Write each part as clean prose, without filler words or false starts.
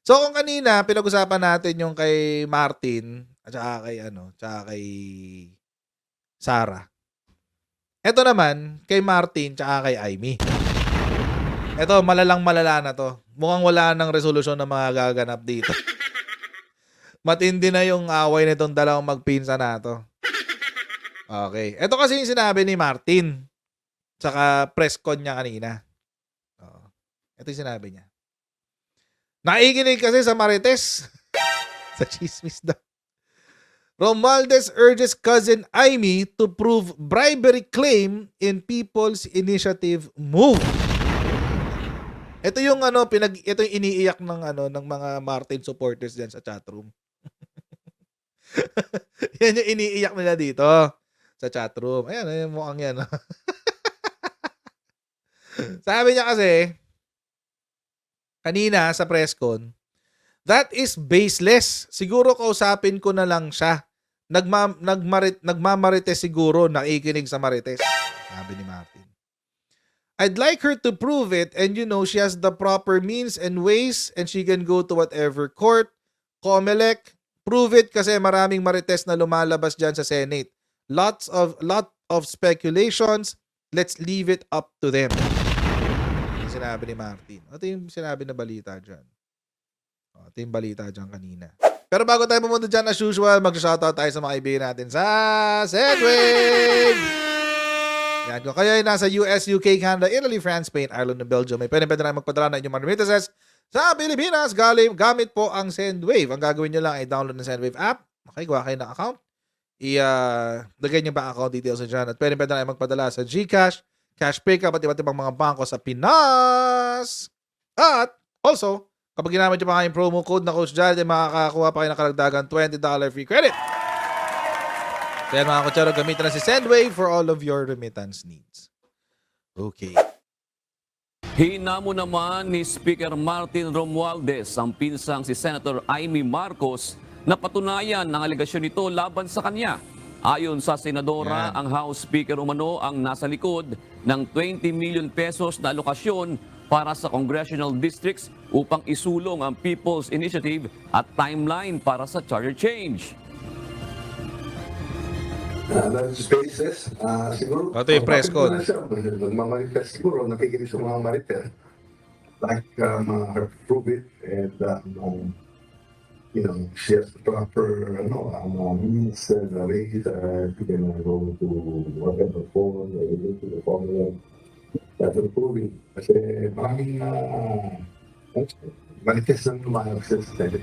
So kung kanina pinag-usapan natin yung kay Martin at saka kay ano, tsaka kay Sarah. Eto naman kay Martin tsaka kay Aimee. Eto malalang-malala na 'to. Mukhang wala ng resolusyon na magaganap dito. Matindi na yung away nitong dalawang magpinsan na 'to. Okey. Eto kasi yung sinabi ni Martin, tsaka press con niya kanina. Oo. Eto yung sinabi niya. Nakikinig kasi sa Marites. Sa tsismis daw. Romualdez urges cousin Aimee to prove bribery claim in People's Initiative move. Ito yung ano, ito yung iniiyak ng ano ng mga Martin supporters diyan sa chatroom. Yan yung iniiyak nila dito sa chatroom. Ayan, ayan mukhang yan. Sabi niya kasi kanina sa press con, that is baseless. Siguro kausapin ko na lang siya. Nagmamarites siguro, nakikinig sa Marites. Sabi ni Martin. I'd like her to prove it, and you know she has the proper means and ways and she can go to whatever court, COMELEC, prove it kasi maraming Marites na lumalabas dyan sa Senate. Lot of speculations. Let's leave it up to them. Yung sinabi ni Martin. Ito yung sinabi na balita dyan. Ito yung balita dyan kanina. Pero bago tayo pumunta dyan, as usual, mag-shoutout tayo sa mga kaibigan natin sa Sendwave! Yan, kung kayo ay nasa US, UK, Canada, Italy, France, Spain, Ireland, and Belgium, may pwede na magpadala na inyong mga remittances sa Pilipinas gamit po ang Sendwave. Ang gagawin nyo lang ay download ng Sendwave app. Okay, gawa kayo ng account. Lagay nyo ba account details dyan at pwede na magpadala sa GCash, Cash Pickup at iba't ibang mga bangko sa Pinas. At also, kapag ginamit nyo pa kayong promo code na Coach Jared, makakakuha pa kayo ng karagdagan $20 free credit. Kaya mga kutsaro, gamitin na si Sendwave for all of your remittance needs. Okay. Hinamo naman ni Speaker Martin Romualdez ang pinsang si Senator Aimee Marcos na patunayan ng alegasyon nito laban sa kanya. Ayon sa senadora, Yan. ang House Speaker umano ang nasa likod ng 20 million pesos na alokasyon para sa congressional districts upang isulong ang People's Initiative at timeline para sa charter change. Spaces, siguro. Ito yung press con. Nagmamanifest siguro, nakikinig sa mga Marites. Like, prove it and, you know, she has the proper, means and ways, she can go to whatever phone, or go to the phone, that's approving. Kasi maraming, Marites na lumalabas sa Senate.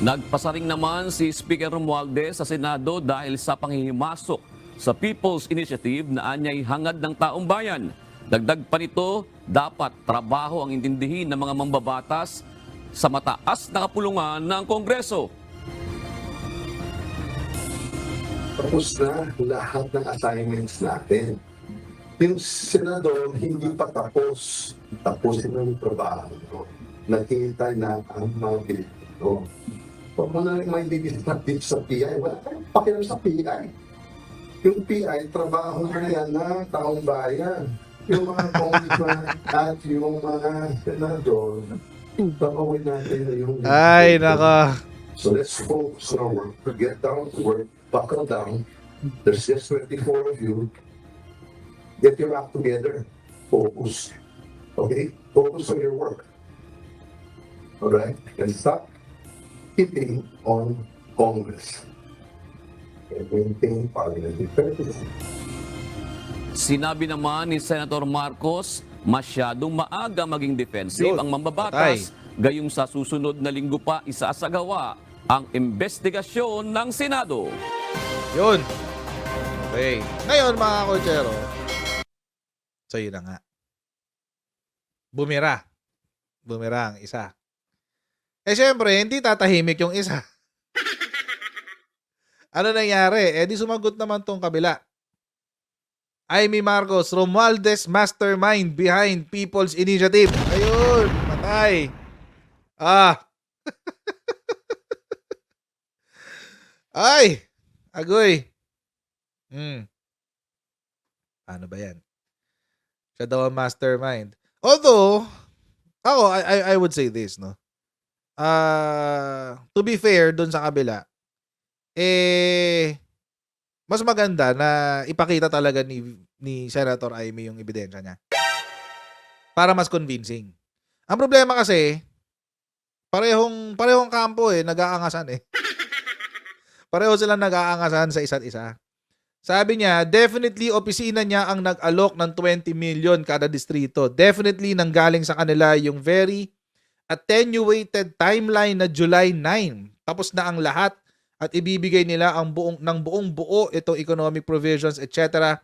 Nagpasaring naman si Speaker Romualdez sa Senado dahil sa panghihimasok sa People's Initiative na anyay hangad ng taong bayan. Dagdag pa nito, dapat trabaho ang intindihin ng mga mambabatas sa mataas na kapulungan ng Kongreso. Tapos na lahat ng assignments natin. Yung senador, hindi pa tapos. Tapusin ang trabaho. Naghihintay na ang mga Pilipino. Huwag mo na rin may legislative sa PI. Wala tayong pakialam sa PI. Yung PI, trabaho na yan ng taong bayan. Yung mga congressman at yung mga senador, gagawin natin yung... Ay, naka. So let's focus on our work. Get down to work. Buckle down. There's just 24 of you. Get your act together. Focus. Okay? Focus on your work. Alright? And stop hitting on Congress. And maintain parliamentary purposes. Sinabi naman ni Senator Marcos, masyadong maaga maging defensive Yun, ang mambabatas. Gayong sa susunod na linggo pa isaasagawa ang investigasyon ng Senado. Yun. Okay. Ngayon mga kutsero, so yun na nga. Bumira. Bumira ang isa. Eh syempre, hindi tatahimik yung isa. Ano nangyari? Eh di sumagot naman tong kabila. Aimee Marcos, Romualdez mastermind behind People's Initiative. Ayun, patay. Ay, agoy. Paano ba yan? Siya daw ang mastermind. Although, ako, I would say this, no? to be fair dun sa kabila, mas maganda na ipakita talaga ni Senator Amy yung ebidensya niya. Para mas convincing. Ang problema kasi, parehong kampo nag-aangasan Pareho silang nag-aangasan sa isa't isa. Sabi niya, definitely opisina niya ang nag-alok ng 20 million kada distrito. Definitely nanggaling sa kanila yung very attenuated timeline na July 9. Tapos na ang lahat at ibibigay nila ang buong buo itong economic provisions, etc.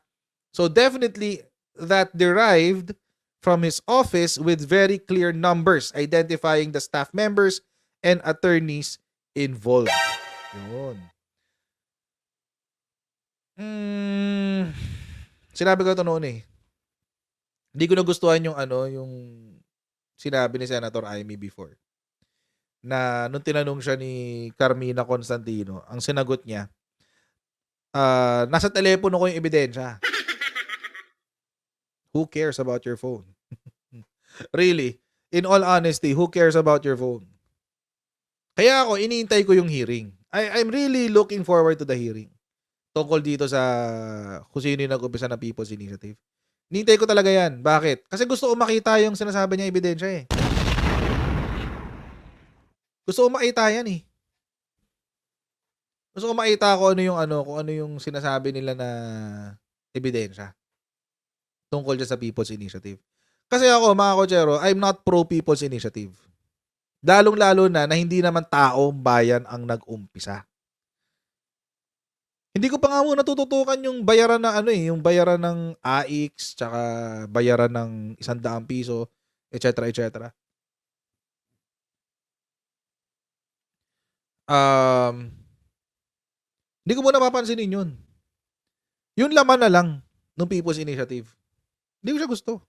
So definitely that derived from his office with very clear numbers identifying the staff members and attorneys involved. Yun. Sinabi ko ito noon Hindi ko nagustuhan yung yung sinabi ni Senator Amy before. Na nung tinanong siya ni Carmina Constantino, ang sinagot niya, nasa telepono ko yung ebidensya. Who cares about your phone? Really? In all honesty, who cares about your phone? Kaya ako, iniintay ko yung hearing. I'm really looking forward to the hearing. Tungkol dito sa kung sino yung nag-umpisa ng People's Initiative. Iniintay ko talaga yan. Bakit? Kasi gusto ko makita yung sinasabi niya ebidensya Gusto ko makita yan Gusto ko makita kung ano yung sinasabi nila na ebidensya tungkol dyan sa People's Initiative. Kasi ako, mga kotsero, I'm not pro People's Initiative. Lalong-lalo na hindi naman taong bayan ang nag-umpisa. Hindi ko pa nga muna tututukan yung bayaran ng yung bayaran ng AIX, tsaka bayaran ng 100 piso, etc. etc. Hindi ko muna papansinin yun. Yung laman na lang ng People's Initiative. Hindi ko siya gusto.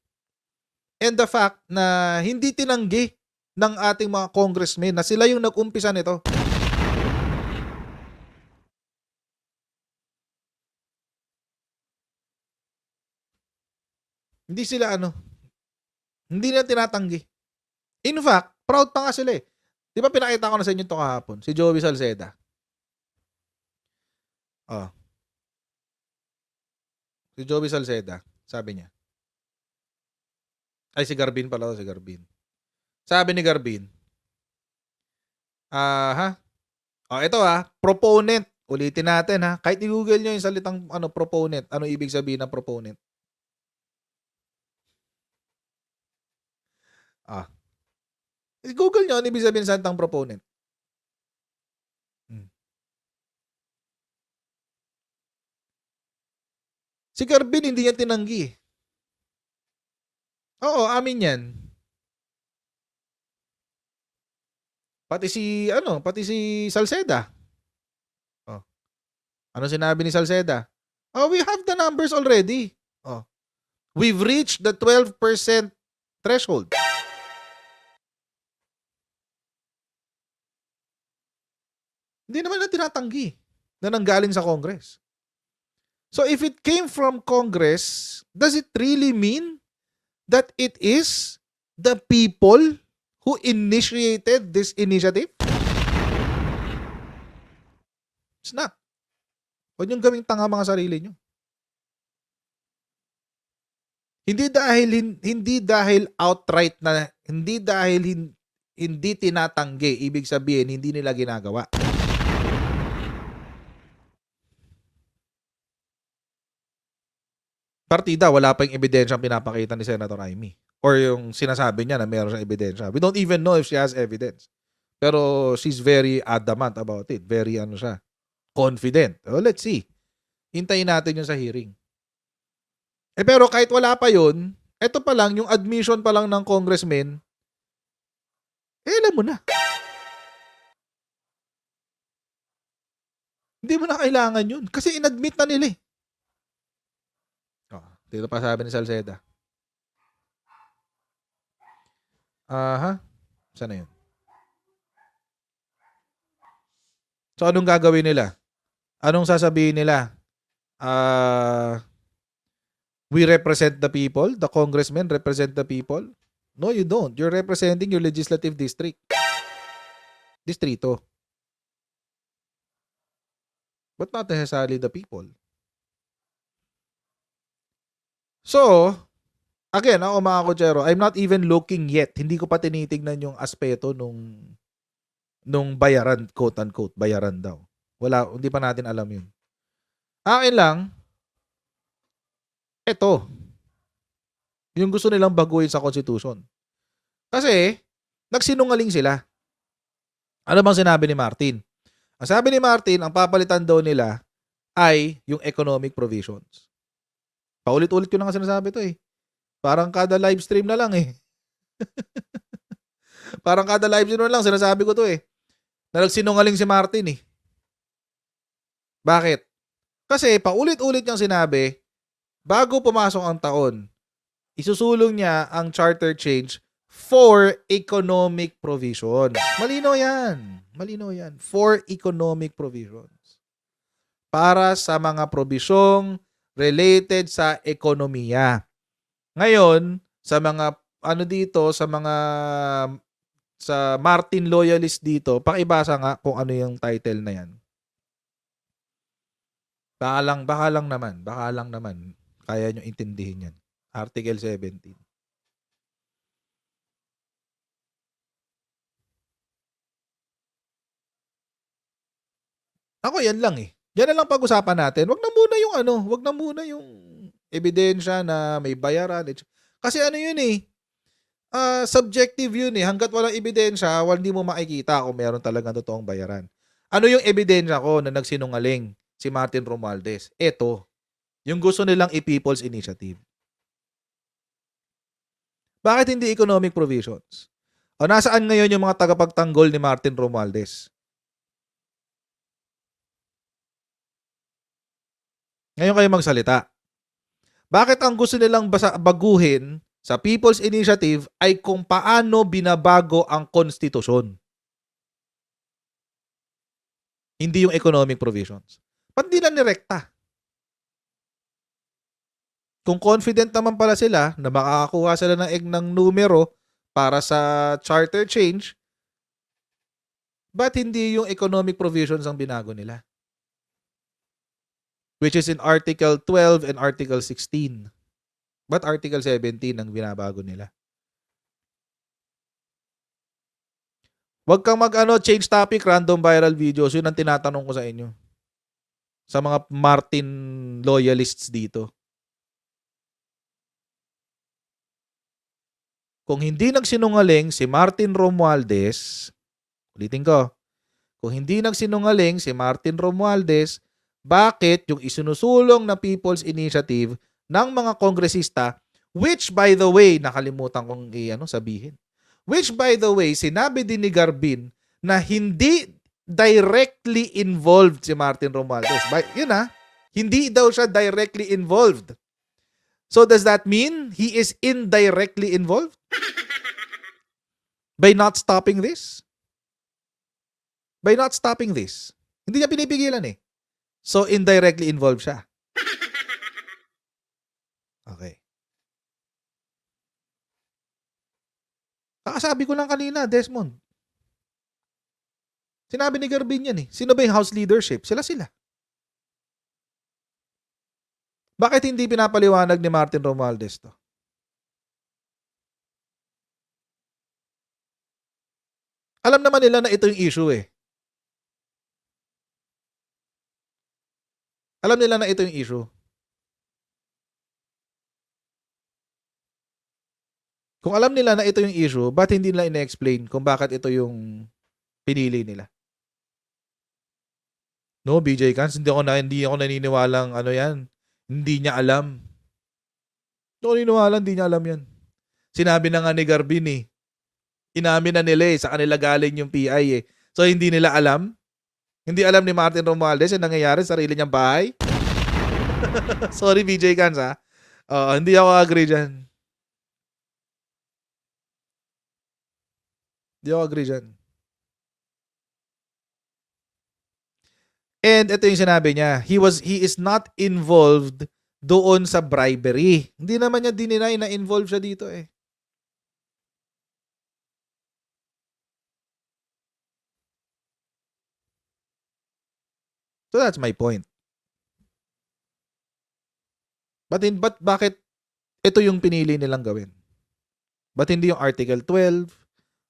And the fact na hindi tinanggi ng ating mga congressmen na sila yung nag-umpisa nito. Hindi sila hindi nila tinatanggi. In fact, proud pa nga sila Di ba pinakita ko na sa inyo ito kahapon? Si Joey Salceda. Si Joey Salceda, sabi niya. Ay, si Garbin pala si Garbin. Sabi ni Garbin, ito proponent. Ulitin natin Kahit i-google nyo yung salitang proponent. Ano ibig sabihin ng proponent? Google nyo, ano ibig sabihin ng salitang proponent? Si Garbin hindi niya tinanggi. Oo, amin yan. Pati si Salceda. Ano sinabi ni Salceda? We have the numbers already. We've reached the 12% threshold. Hindi naman na tinatanggi na nanggaling sa Congress. So if it came from Congress, does it really mean that it is the people who initiated this initiative? It's not. Huwag niyong gawing tanga mga sarili niyo. Hindi dahil outright na hindi dahil hindi tinatanggi, ibig sabihin hindi nila ginagawa. Partida, wala pa yung ebidensya ang pinapakita ni Senator Amy. Or yung sinasabi niya na meron siyang ebidensya. We don't even know if she has evidence. Pero she's very adamant about it. Very confident. Let's see. Hintayin natin yung sa hearing. Pero kahit wala pa yun, eto pa lang, yung admission pa lang ng congressman, alam mo na. Hindi mo na kailangan yun. Kasi inadmit na nila Dito pa sabi ni Salceda. Saan na yun? So, anong gagawin nila? Anong sasabihin nila? We represent the people? The congressmen represent the people? No, you don't. You're representing your legislative district. distrito. But not necessarily the people. So, again, ako mga kotsero, I'm not even looking yet. Hindi ko pa tinitignan yung aspeto nung bayaran, quote-unquote, bayaran daw. Wala, hindi pa natin alam yun. Akin lang, eto, yung gusto nilang baguhin sa Constitution. Kasi, nagsinungaling sila. Ano bang sinabi ni Martin? Ang sabi ni Martin, ang papalitan daw nila ay yung economic provisions. Paulit-ulit ko na nga sinasabi to eh. Parang kada live stream na lang eh. Parang kada live stream na lang sinasabi ko to eh. Na nagsinungaling si Martin eh. Bakit? Kasi paulit-ulit niyang sinabi, bago pumasok ang taon, isusulong niya ang charter change for economic provisions. Malino yan. Malino yan. For economic provisions. Para sa mga probisyong related sa ekonomiya. Ngayon, sa mga sa Martin loyalist dito, pakibasa nga kung ano yung title na yan. Baka lang naman. Kaya nyo intindihin yan. Article 17. Ako yan lang eh. Yan na lang pag-usapan natin. Wag na muna yung ebidensya na may bayaran. Kasi ano yun eh, subjective yun eh. Hanggat walang ebidensya, hindi mo makikita kung meron talagang totoong bayaran. Ano yung ebidensya ko na nagsinungaling si Martin Romualdez? Ito, yung gusto nilang i-People's Initiative. Bakit hindi economic provisions? O nasaan ngayon yung mga tagapagtanggol ni Martin Romualdez? Ngayon kayo magsalita. Bakit ang gusto nilang baguhin sa People's Initiative ay kung paano binabago ang konstitusyon? Hindi yung economic provisions. Ba't di lang nirekta? Kung confident naman pala sila na makakakuha sila ng numero para sa charter change, ba't hindi yung economic provisions ang binago nila? Which is in Article 12 and Article 16. Ba't Article 17 ang binabago nila? Huwag kang change topic, random viral videos. Yun ang tinatanong ko sa inyo. Sa mga Martin loyalists dito. Kung hindi nagsinungaling si Martin Romualdez, ulitin ko, kung hindi nagsinungaling si Martin Romualdez, bakit yung isinusulong na People's Initiative ng mga kongresista, which by the way, nakalimutan kong sabihin, which by the way, sinabi din ni Garbin na hindi directly involved si Martin Romualdez. Hindi daw siya directly involved. So does that mean he is indirectly involved? By not stopping this? By not stopping this. Hindi niya pinipigilan eh. So, indirectly involved siya. Okay. Kakasabi ko lang kanina, Desmond. Sinabi ni Garbin yan eh. Sino ba yung House leadership? Sila. Bakit hindi pinapaliwanag ni Martin Romualdez to? Alam naman nila na ito yung issue eh. Alam nila na ito yung issue. Kung alam nila na ito yung issue, ba't hindi nila ina-explain kung bakit ito yung pinili nila? No, BJ Cans, hindi ako naniniwalang yan. Hindi niya alam. Hindi niya alam yan. Sinabi na nga ni Garbin eh. Inamin na nila sa kanila galing yung PI eh. So hindi nila alam? Hindi alam ni Martin Romualdez yung nangyayari sa sarili niyang bahay? Sorry BJ Cans ha. Hindi ako agree dyan. And ito yung sinabi niya, he is not involved doon sa bribery. Hindi naman niya dininay na involved siya dito eh. So that's my point. But bakit ito yung pinili nilang gawin? Ba't hindi yung Article 12?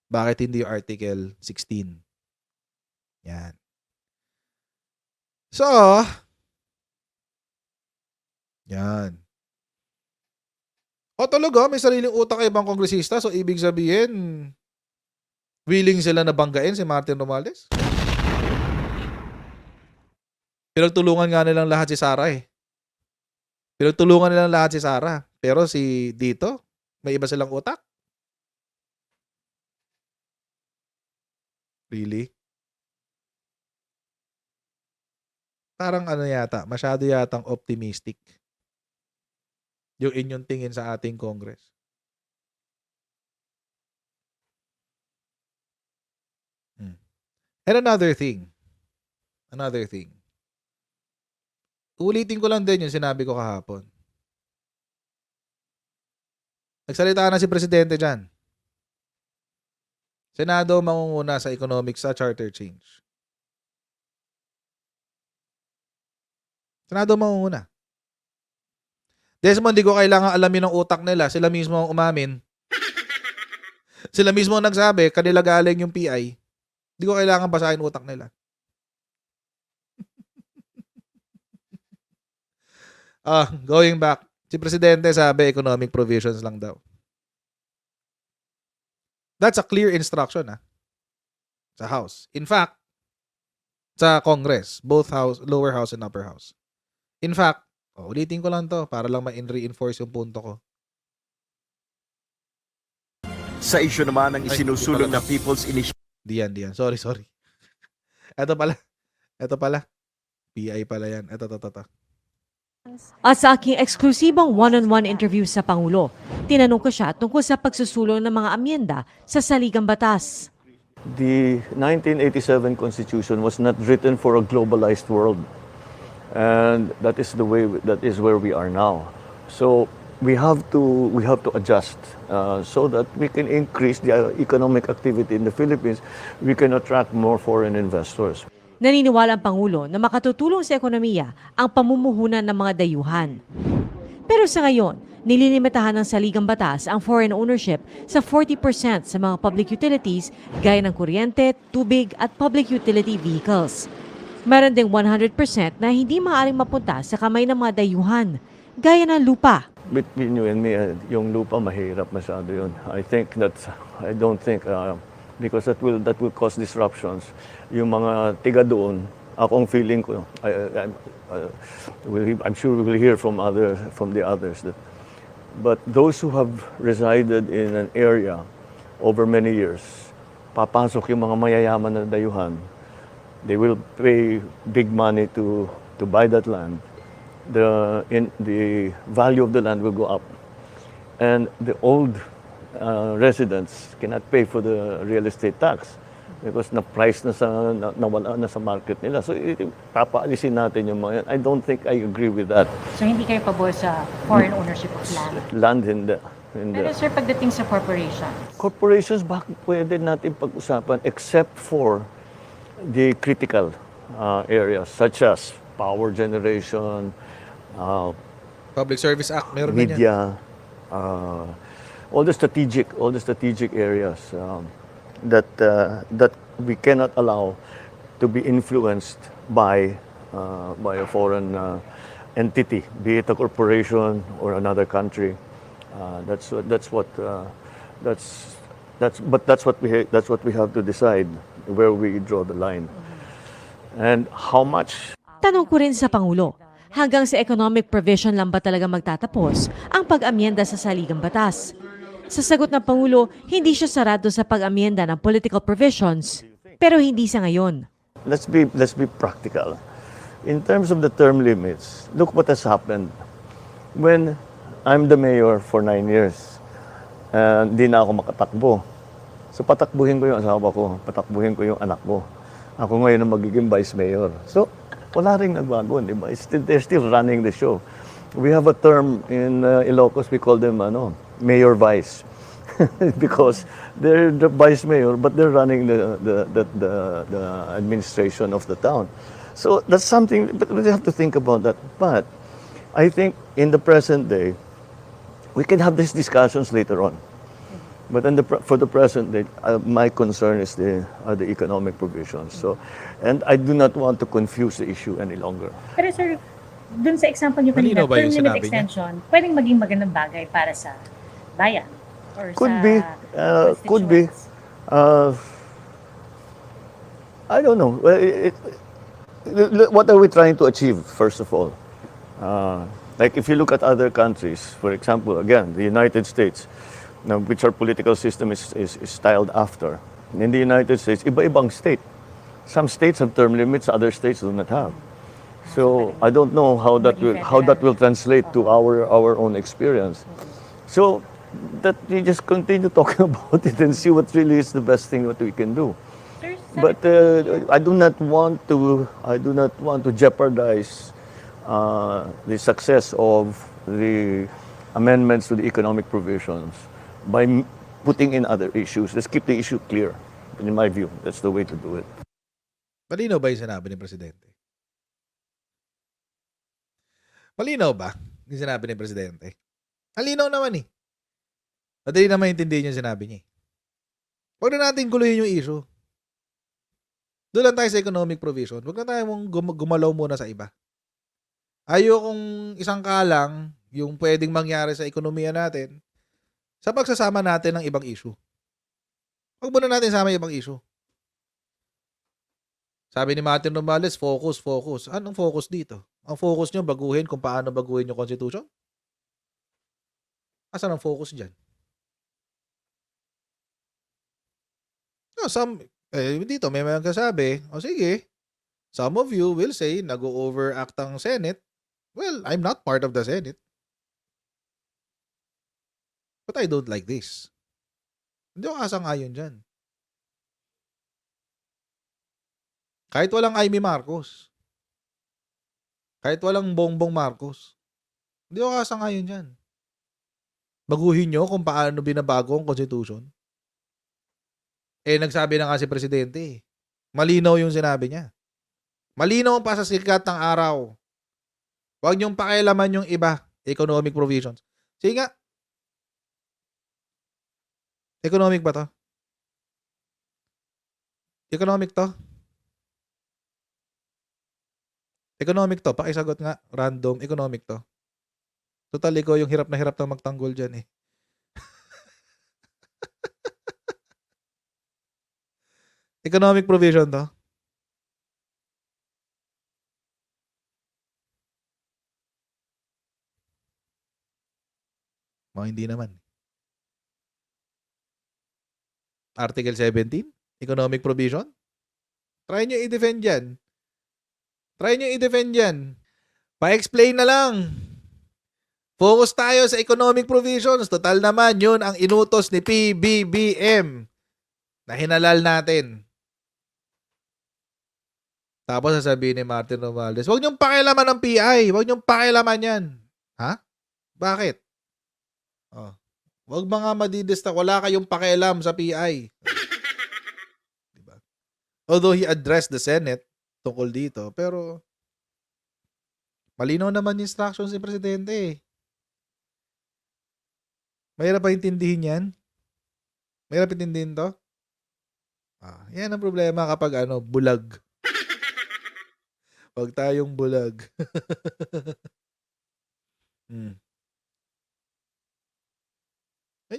Bakit hindi yung Article 16? Yan. So, yan. O talaga, may sariling utak ay ibang kongresista. So, ibig sabihin, willing sila na banggain si Martin Romualdez? Pinagtulungan nga nilang lahat si Sara eh. Pinagtulungan nilang lahat si Sara. Pero si dito, may iba silang utak? Really? Parang ano yata, masyado yatang optimistic yung inyong tingin sa ating Congress. And another thing. Ulitin ko lang din yung sinabi ko kahapon. Nagsalita na si Presidente dyan. Senado mangunguna sa economics sa charter change. Senado mangunguna. Desmond, di ko kailangan alamin ang utak nila. Sila mismo ang umamin. Sila mismo ang nagsabi, kanila galing yung PI. Di ko kailangan basahin utak nila. Going back. Si Presidente sabi, economic provisions lang daw. That's a clear instruction sa House. In fact, sa Congress, both House, lower house and upper house. In fact, ulitin ko lang to para lang ma-reinforce yung punto ko. Sa issue naman ng Ay, isinusulong di pala ng People's Initiative Diyan. Sorry. Ito pala. PI pala yan. Ito. At sa aking eksklusibong one-on-one interview sa Pangulo, tinanong ko siya tungkol sa pagsusulong ng mga amyenda sa saligang batas. The 1987 Constitution was not written for a globalized world. And that is where we are now. So we have to adjust so that we can increase the economic activity in the Philippines. We can attract more foreign investors. Naniniwala ang Pangulo na makatutulong sa ekonomiya ang pamumuhunan ng mga dayuhan. Pero sa ngayon, nililimitahan ng saligang batas ang foreign ownership sa 40% sa mga public utilities gaya ng kuryente, tubig at public utility vehicles. Meron ding 100% na hindi maaaring mapunta sa kamay ng mga dayuhan, gaya ng lupa. Between you and me, yung lupa mahirap masyado yun. I don't think because that will cause disruptions. Yung mga tiga doon, akong feeling ko, I'm sure we will hear from the others. But those who have resided in an area over many years, papasok yung mga mayayaman na dayuhan. They will pay big money to buy that land. The value of the land will go up, and the old residents cannot pay for the real estate tax because na-price nawala na sa market nila. So papaalisin natin yung mga yan. I don't think I agree with that. So hindi kayo pabor sa foreign ownership of land? Land hindi. Pero sir, pagdating sa corporations? Corporations, bakit pwede natin pag-usapan except for the critical areas such as power generation, Public Service Act, meron na yan. media, all the strategic areas that we cannot allow to be influenced by a foreign entity, be it a corporation or another country. That's what we have to decide where we draw the line and how much. Tanong ko rin sa Pangulo, hanggang sa economic provision lang ba talaga magtatapos ang pag-amyenda sa saligang batas? Sa sagot ng Pangulo, hindi siya sarado sa pag-amyenda ng political provisions, pero hindi sa ngayon. Let's be practical. In terms of the term limits, look what has happened. When I'm the mayor for 9 years, hindi na ako makatakbo. So patakbuhin ko yung asawa ko, patakbuhin ko yung anak ko. Ako ngayon ang magiging vice mayor. So wala ring nagbago, di ba? They're still running the show. We have a term in Ilocos, we call them mayor vice. Because they're the vice mayor, but they're running the administration of the town. So that's something, but we have to think about that. But I think in the present day, we can have these discussions later on. But for the present day, my concern is the economic provisions. So, and I do not want to confuse the issue any longer. Pero sir, dun sa example niyo kanina, Malinaw ba yung term limit sinabi niya? extension, pwedeng maging magandang bagay para sa bayan or Could sa be, could be. constituents. I don't know. Well, what are we trying to achieve, first of all? Like if you look at other countries, for example, again, the United States, now, which our political system is styled after. In the United States, iba-ibang state. Some states have term limits, other states do not have. So I don't know how that will translate to our own experience. So that we just continue talking about it and see what really is the best thing what we can do. Sir, But I do not want to jeopardize the success of the amendments to the economic provisions by putting in other issues. Let's keep the issue clear. In my view, that's the way to do it. Malinaw ba yung sinabi ni Presidente? Malinaw ba yung sinabi ni Presidente? Malinaw naman eh. Madali naman intindihin yung sinabi niya eh. Huwag na natin guluhin yung issue. Doon lang tayo sa economic provision. Huwag na tayo gumalaw muna sa iba. Ayokong isang kalang yung pwedeng mangyari sa ekonomiya natin sa pagsasama natin ng ibang issue. Huwag muna natin sama yung ibang issue. Sabi ni Martin Romualdez, focus, focus. Anong focus dito? Ang focus nyo, baguhin kung paano baguhin yung Constitution? Asan ang focus dyan? No, dito may mga kasabi, sige, some of you will say, nag-overact ang Senate. Well, I'm not part of the Senate. But I don't like this. Hindi ako kasang-ayon dyan. Kahit walang Amy Marcos. Kahit walang Bongbong Marcos. Hindi ako kasang-ayon dyan. Baguhin nyo kung paano binabago ang Constitution. Nagsabi na nga si Presidente. Malinaw yung sinabi niya. Malinaw pa sa sikat ng araw. Huwag niyong pakialaman yung iba. Economic provisions. Sige nga. Economic ba to? Economic to? Economic to. Pakisagot nga. Random. Economic to. Total, ikaw yung hirap na magtanggol dyan eh. Economic provision to? Mga hindi naman. Article 17? Economic provision? Try nyo i-defend yan. Pa-explain na lang. Focus tayo sa economic provisions. Total naman, yun ang inutos ni PBBM na hinalal natin. Tapos sasabihin ni Martin Romualdez, huwag niyong pakialaman ng PI. Huwag niyong pakialaman yan. Ha? Bakit? Oh. Huwag mga madidista. Wala kayong pakialam sa PI. Diba? Although he addressed the Senate tungkol dito, pero malinaw naman yung instructions ni Presidente eh. Mahirap ba intindihin yan? Mahirap intindihin to? Yan ang problema kapag bulag. Huwag tayong bulag. Yan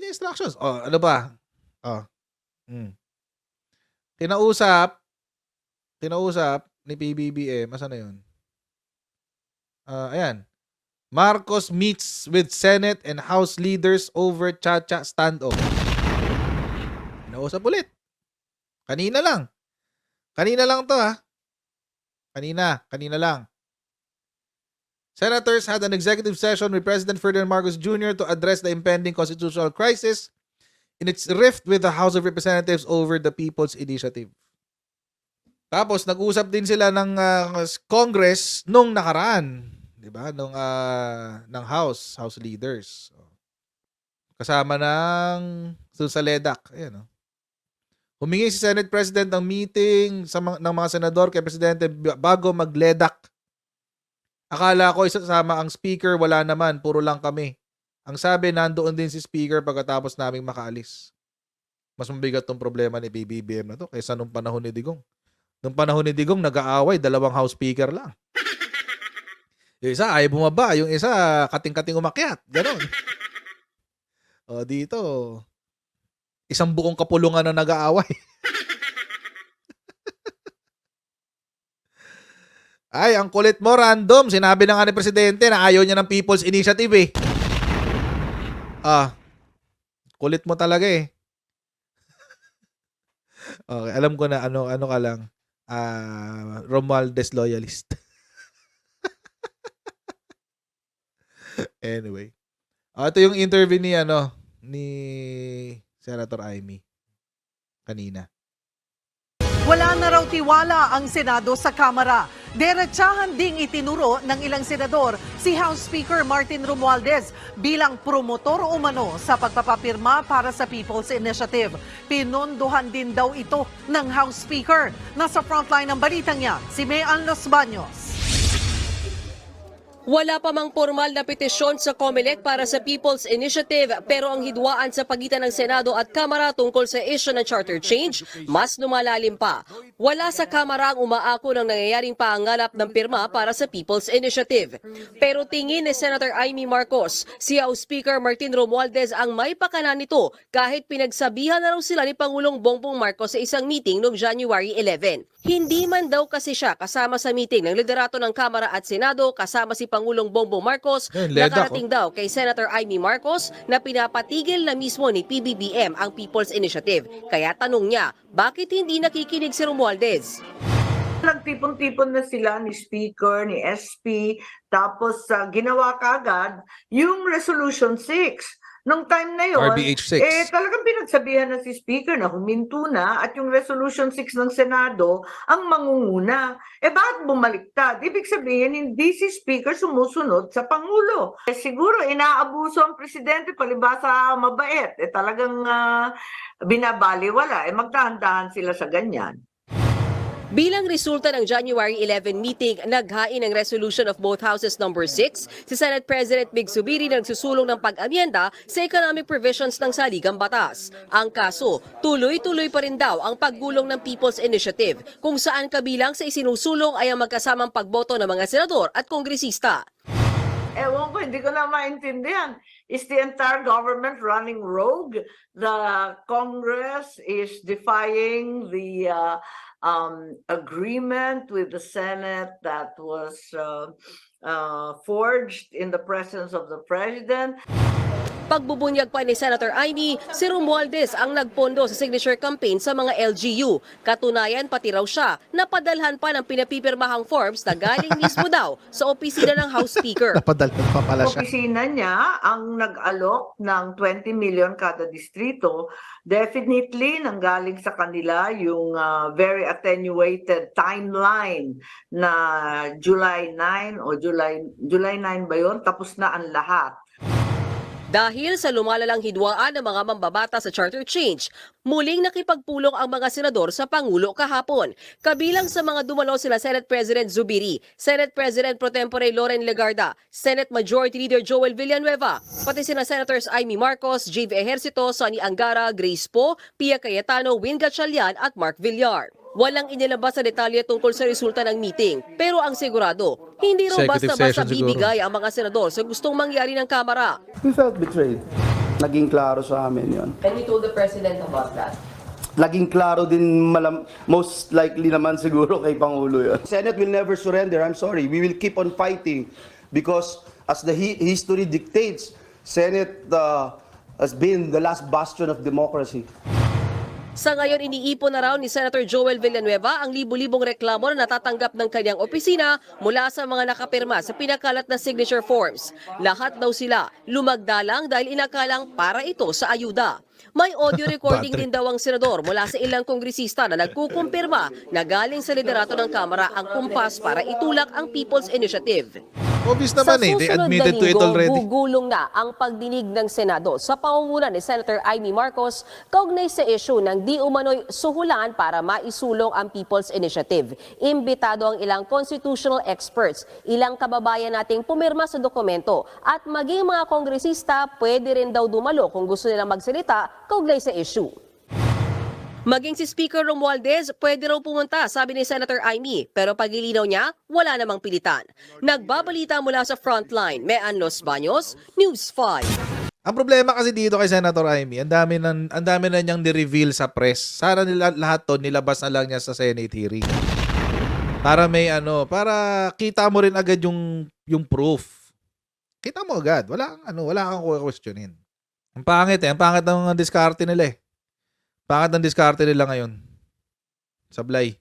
yung instructions. Ano ba? Kinausap ni PBBM. Asan na yun? Ayan. Marcos meets with Senate and House leaders over Chacha standoff. Kinausap ulit. Kanina lang. Kanina lang to ha. Kanina lang. Senators had an executive session with President Ferdinand Marcos Jr. to address the impending constitutional crisis in its rift with the House of Representatives over the People's Initiative. Tapos nag-usap din sila ng Congress nung nakaraan, 'di ba? Ng House leaders. Kasama ng Susaledak, ayan Humingi si Senate President ng meeting ng mga senador kay Presidente bago mag-ledak. Akala ko isasama ang speaker, wala naman, puro lang kami. Ang sabi, nandoon din si speaker pagkatapos naming makaalis. Mas mabigat tong problema ni BBBM na to kaysa nung panahon ni Digong. Nung panahon ni Digong, nag-aaway, 2 house speaker lang. Yung isa ay bumaba, yung isa kating-kating umakyat. Ganon. O dito, isang buong kapulungan na nag-aaway. Ay, ang kulit mo, random. Sinabi na nga ni Presidente na ayaw niya ng People's Initiative eh. Kulit mo talaga eh. Okay, alam ko na ano ka lang. Romualdez loyalist. Anyway. Ito yung interview ni Senator Amy kanina. Wala na raw tiwala ang Senado sa Kamara. Diretsahan ding itinuro ng ilang senador si House Speaker Martin Romualdez bilang promotor umano sa pagpapapirma para sa People's Initiative. Pinondohan din daw ito ng House Speaker. Nasa frontline ng balitang yan, si Mayan Los Baños. Wala pa mang formal na petisyon sa COMELEC para sa People's Initiative pero ang hidwaan sa pagitan ng Senado at Kamara tungkol sa issue ng charter change mas lumalalim pa. Wala sa Kamara ang umaako ng nangyayaring pangangalap ng pirma para sa People's Initiative. Pero tingin ni Senator Amy Marcos, si House Speaker Martin Romualdez ang may pakanan nito kahit pinagsabihan na raw sila ni Pangulong Bongbong Marcos sa isang meeting noong January 11. Hindi man daw kasi siya kasama sa meeting ng liderato ng Kamara at Senado kasama si Pangulong Bongbong Marcos, nakarating daw kay Senator Amy Marcos na pinapatigil na mismo ni PBBM ang People's Initiative. Kaya tanong niya, bakit hindi nakikinig si Romualdez? Nagtipon-tipon na sila ni Speaker, ni SP, tapos ginawa kagad yung Resolution 6. Nung time na yon, RBH 6. Talagang pinagsabihan na si Speaker na huminto na at yung Resolution 6 ng Senado ang mangunguna. Bakit bumaliktad? Ibig sabihin, hindi si Speaker sumusunod sa Pangulo. Siguro inaabuso ang Presidente palibasa mabait. Talagang binabaliwala. Magdahan-dahan sila sa ganyan. Bilang resulta ng January 11 meeting, naghain ng resolution of both houses number 6, si Senate President Mig Zubiri nagsusulong ng pag-amyenda sa economic provisions ng saligang batas. Ang kaso, tuloy-tuloy pa rin daw ang paggulong ng People's Initiative, kung saan kabilang sa isinusulong ay ang magkasamang pagboto ng mga senador at kongresista. Ewan ko, hindi ko na maintindihan. Is the entire government running rogue? The Congress is defying the agreement with the Senate that was forged in the presence of the President. Pagbubunyag pa ni Senator Amy, si Romualdez ang nagpondo sa signature campaign sa mga LGU. Katunayan pati raw siya, napadalhan pa ng pinapipirmahang forms na galing mismo daw sa opisina ng House Speaker. Napadalhan pa pala siya. Opisina niya ang nag-alok ng 20 million kada distrito. Definitely nanggaling sa kanila yung very attenuated timeline na July 9 o July 9 ba yun? Tapos na ang lahat. Dahil sa lumalalang hidwaan ng mga mambabata sa charter change, muling nakipagpulong ang mga senador sa Pangulo kahapon. Kabilang sa mga dumalo sila Senate President Zubiri, Senate President Pro Tempore Loren Legarda, Senate Majority Leader Joel Villanueva, pati sina Senators Amy Marcos, Jave Ejercito, Sonny Angara, Grace Poe, Pia Cayetano, Win Gatchalian at Mark Villar. Walang inilabas sa detalye tungkol sa resulta ng meeting, pero ang sigurado, hindi raw basta-basta bibigay ang mga senador sa gustong mangyari ng Kamara. We felt betrayed. Naging klaro sa amin yon. And we told the President about that. Naging klaro din most likely naman siguro kay Pangulo yun. Senate will never surrender. I'm sorry. We will keep on fighting because as the history dictates, Senate has been the last bastion of democracy. Sa ngayon, iniipon na raw ni Senator Joel Villanueva ang libu-libong reklamo na natatanggap ng kanyang opisina mula sa mga nakapirma sa pinakalat na signature forms. Lahat daw sila lumagdalang dahil inakalang para ito sa ayuda. May audio recording din daw ang senador mula sa ilang kongresista na nagkukumpirma na galing sa liderato ng Kamara ang kumpas para itulak ang People's Initiative. Obvious Sa naman eh. They susunod na admitted to it linggo, already. gugulong na ang pagdinig ng Senado sa pangunguna ni Senator Amy Marcos kaugnay sa issue ng di umano'y suhulan para maisulong ang People's Initiative. Imbitado ang ilang constitutional experts, ilang kababayan nating pumirma sa dokumento at maging mga kongresista pwede rin daw dumalo kung gusto nilang magsalita kaugnay sa issue. Maging si Speaker Romualdez, pwede raw pumunta, sabi ni Senator Amy. Pero pagilinaw niya, wala namang pilitan. Nagbabalita mula sa Frontline, Mean Los Baños, News 5. Ang problema kasi dito kay Senator Amy, ang dami na niyang ni-reveal sa press. Sana nila lahat 'to nilabas na lang niya sa Senate hearing. Para may para kita mo rin agad yung proof. Kita mo agad, wala kang questionin. Ang pangit ng diskarte nila eh. Pangit ng diskarte nila ngayon. Sablay.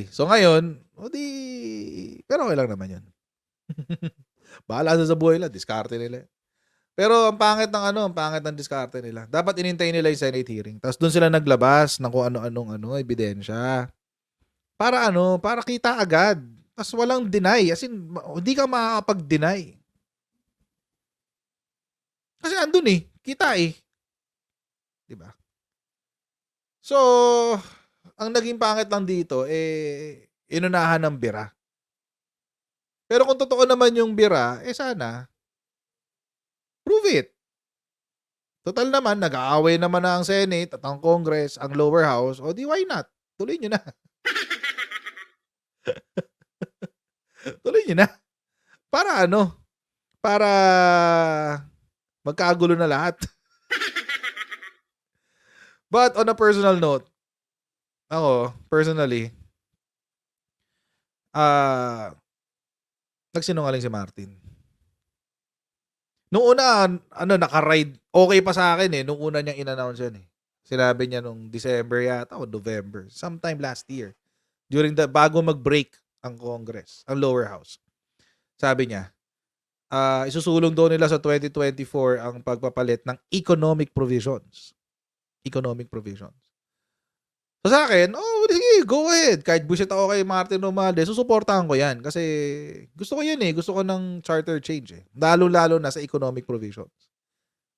So ngayon, pero okay lang naman 'yun. Bahala sa buhay nila, diskarte nila. Pero ang pangit ng diskarte nila. Dapat inintay nila yung Senate hearing. Tapos doon sila naglabas ng kung ano-anong ebidensya. Para kita agad. Tapos walang deny. As in, hindi ka makakapag-deny. Kasi andun kita eh. Diba? So, ang naging pangit lang dito, inunahan ng bira. Pero kung totoo naman yung bira, sana, prove it. Total naman, nag-aaway naman na ang Senate at ang Congress, ang lower house, o di why not? Tuloy nyo na. Tuloy nyo na. Para Para magkagulo na lahat. But on a personal note, ako, personally, nagsinungaling si Martin. Nung una, naka-ride, okay pa sa akin nung una niyang in-announce yan Sinabi niya nung December yata o November, sometime last year, bago mag-break ang Congress, ang lower house. Sabi niya, isusulong daw nila sa 2024 ang pagpapalit ng economic provisions. So sa akin, sige, go ahead. Kahit bullshit ako kay Martin Romualdez, susuportahan ko yan. Kasi gusto ko yun Gusto ko ng charter change Lalo-lalo na sa economic provisions.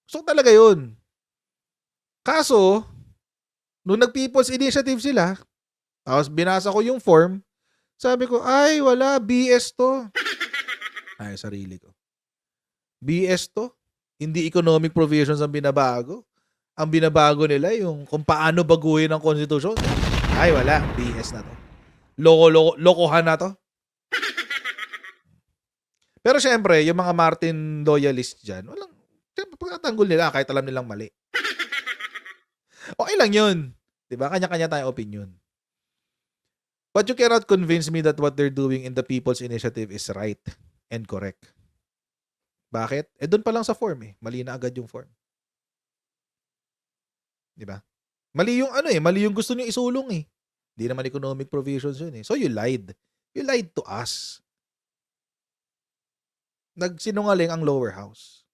Gusto ko talaga yun. Kaso, nung nag-People's Initiative sila, tapos binasa ko yung form, sabi ko, ay, wala, BS to. Ay, sarili ko. BS to? Hindi economic provisions ang binabago. Ang binabago nila yung kung paano baguhin ang konstitusyon. Ay, wala. BS na to. Lokohan na to. Pero syempre, yung mga Martin loyalists dyan, pagkatanggol nila kahit alam nilang mali. Okay lang yun. Diba? Kanya-kanya tayong opinion. But you cannot convince me that what they're doing in the People's Initiative is right and correct. Bakit? Doon pa lang sa form Mali na agad yung form. Diba? Mali yung mali yung gusto niyo isulong Hindi naman economic provisions yun So you lied. You lied to us. Nagsinungaling ang lower house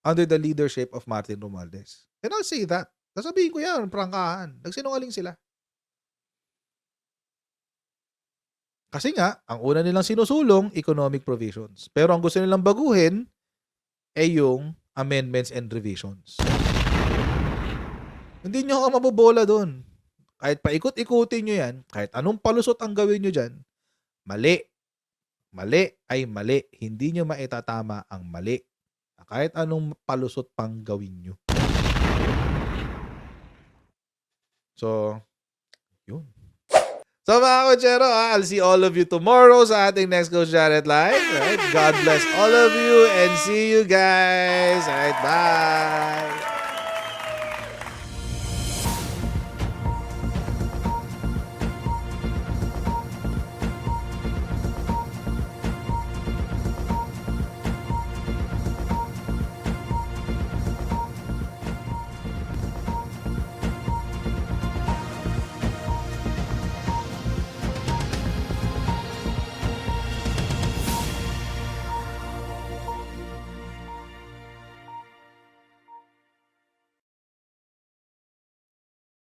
under the leadership of Martin Romualdez. And I'll say that. Sasabihin ko yan, prangkahan. Nagsinungaling sila. Kasi nga, ang una nilang sinusulong, economic provisions. Pero ang gusto nilang baguhin ay yung amendments and revisions. Hindi nyo ka mabobola doon. Kahit paikot-ikutin nyo yan, kahit anong palusot ang gawin nyo dyan, mali. Mali ay mali. Hindi nyo maitatama ang mali. Kahit anong palusot pang gawin nyo. So, yun. So mga kotsero, I'll see all of you tomorrow sa ating next Coach Jared Live. Right? God bless all of you and see you guys. Alright, bye!